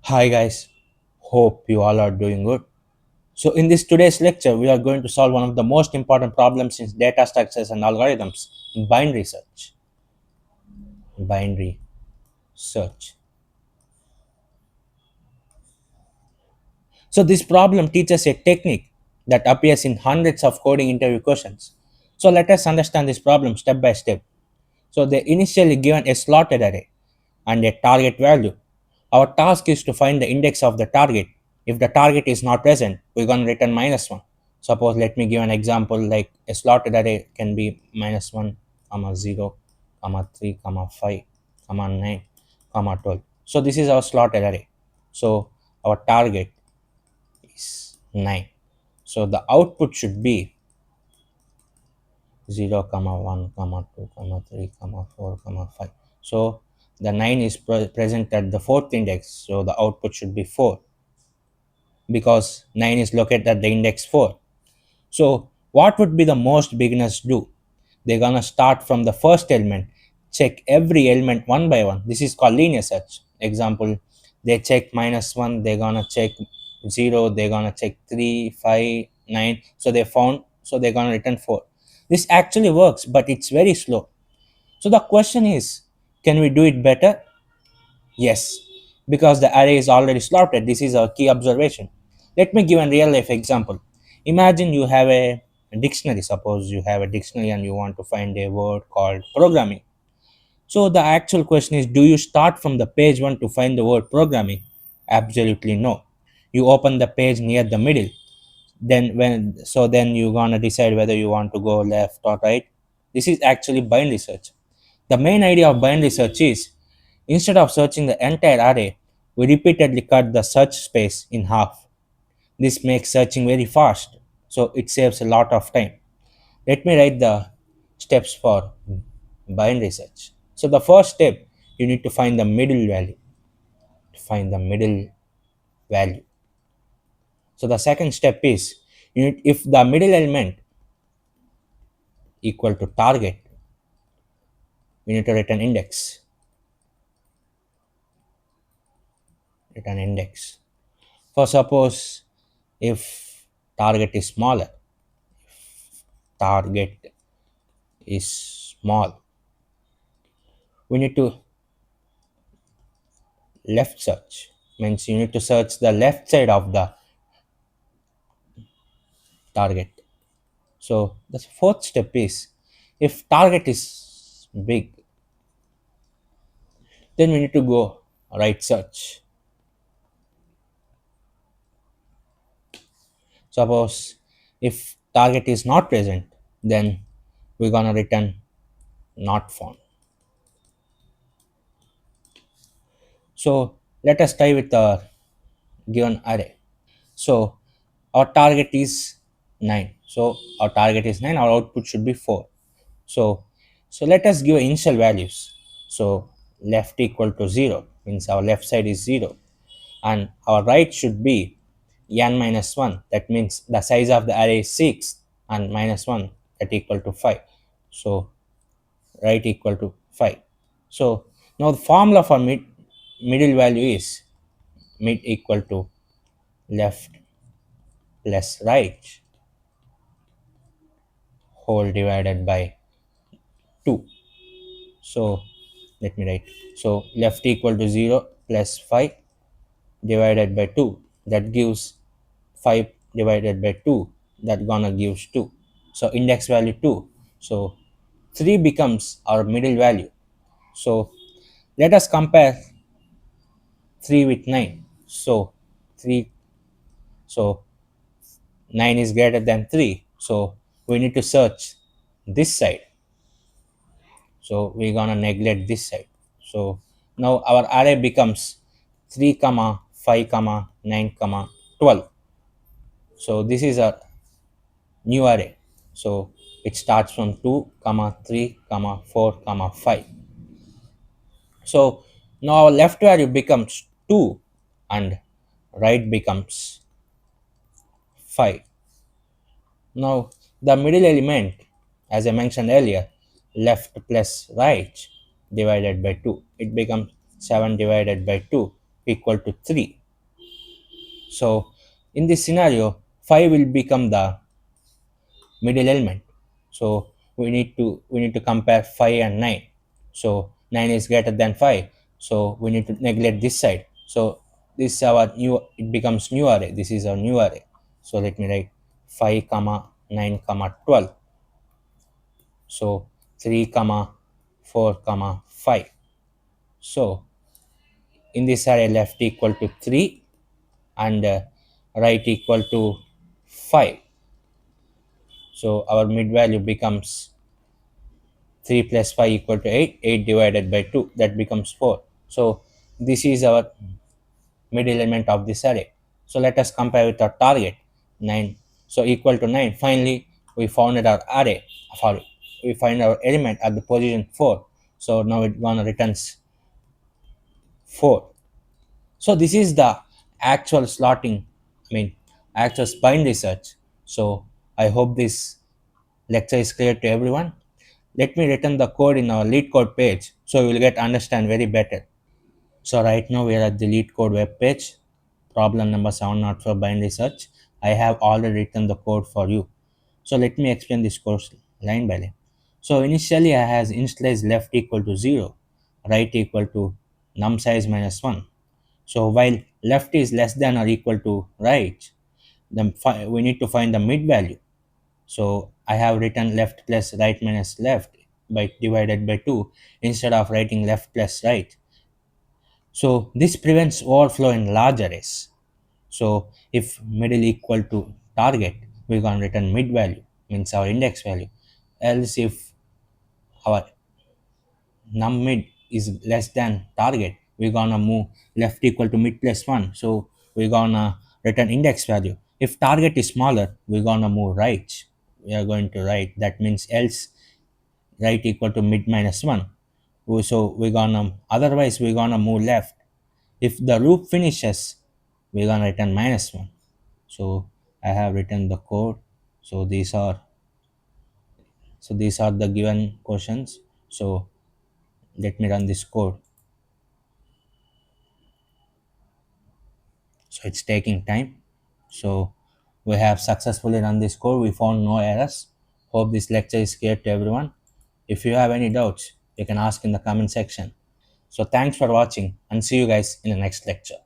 Hi guys, hope you all are doing good. So in this today's lecture, we are going to solve one of the most important problems in data structures and algorithms, binary search. Binary search. So this problem teaches a technique that appears in hundreds of coding interview questions. So let us understand this problem step by step. So they initially given a slotted array and a target value. Our task is to find the index of the target. If the target is not present, we're going to return -1. Suppose let me give an example like a slotted array can be -1, comma 0, comma 3, comma 5, comma 9, comma 12. So this is our slotted array. So our target is 9. So the output should be 0, comma 1, comma 2, comma 3, comma 4, comma 5. So the 9 is present at the fourth index. So the output should be 4 because 9 is located at the index 4. So what would be the most beginners do? They're gonna start from the first element, check every element one by one. This is called linear search. Example, they check -1, they're gonna check 0, they're gonna check 3, 5, 9. So they found, so they're gonna return 4. This actually works, but it's very slow. So the question is, can we do it better? Yes, because the array is already slotted. This is our key observation. Let me give a real life example. Imagine you have a dictionary. Suppose you have a dictionary and you want to find a word called programming. So the actual question is, do you start from the page 1 to find the word programming? Absolutely no. You open the page near the middle. Then you're gonna decide whether you want to go left or right. This is actually binary search. The main idea of binary search is, instead of searching the entire array, we repeatedly cut the search space in half. This makes searching very fast, so it saves a lot of time. Let me write the steps for binary search. So the first step, you need to find the middle value. Find the middle value. So the second step is, if the middle element equal to target, we need to return index. Return index. For suppose if target is smaller, target is small, we need to left search. Means you need to search the left side of the target. So the fourth step is, if target is big, then we need to go right search. Suppose if target is not present, then we're gonna return not found. So let us try with the given array. So our target is 9. So our target is 9, our output should be 4. So let us give initial values. So left equal to 0 means our left side is 0, and our right should be n minus 1. That means the size of the array is 6, and -1, that equal to 5. So right equal to 5. So now the formula for middle value is mid equal to left plus right whole divided by 2. So let me write. So left equal to 0 plus 5 divided by 2. That gives 5 divided by 2. That gonna gives 2. So index value 2. So 3 becomes our middle value. So let us compare 3 with 9. So 3, so 9 is greater than 3. So we need to search this side. So we're gonna neglect this side. So now our array becomes 3 comma 5 comma 9 comma 12. So this is a new array. So it starts from 2 comma 3 comma 4 comma 5. So now our left value becomes 2 and right becomes 5. Now the middle element, as I mentioned earlier, left plus right divided by 2, it becomes 7 divided by 2 equal to 3. So in this scenario, 5 will become the middle element. So we need to compare 5 and 9. So 9 is greater than 5. So we need to neglect this side. So this is our new, it becomes new array. This is our new array. So let me write 5 comma 9 comma 12. So 3 comma 4 comma 5. So in this array, left equal to 3 and right equal to 5. So our mid value becomes 3 plus 5 equal to 8. 8 divided by 2, that becomes 4. So this is our mid element of this array. So let us compare with our target 9. So equal to 9. Finally, we found our array. Sorry, we find our element at the position 4. So now it gonna returns 4. So this is the actual slotting, I mean, actual binary search. So I hope this lecture is clear to everyone. Let me return the code in our LeetCode page so you will get understand very better. So right now we are at the LeetCode web page, problem number 704 binary search. I have already written the code for you. So let me explain this course line by line. So initially I has initialize left equal to 0, right equal to num size minus 1. So while left is less than or equal to right, then we need to find the mid value. So I have written left plus right minus left by divided by 2 instead of writing left plus right. So this prevents overflow in large arrays. So if middle equal to target, we're going to return mid value, means our index value. Else if our num mid is less than target, we're gonna move left equal to mid plus 1. So we're gonna return index value. If target is smaller, we're gonna move right. We are going to right. That means else right equal to mid minus 1. So we're gonna, otherwise we're gonna move left. If the loop finishes, we're gonna return minus 1. So I have written the code. So these are the given questions. So let me run this code. So it's taking time. So we have successfully run this code. We found no errors. Hope this lecture is clear to everyone. If you have any doubts, you can ask in the comment section. So thanks for watching and see you guys in the next lecture.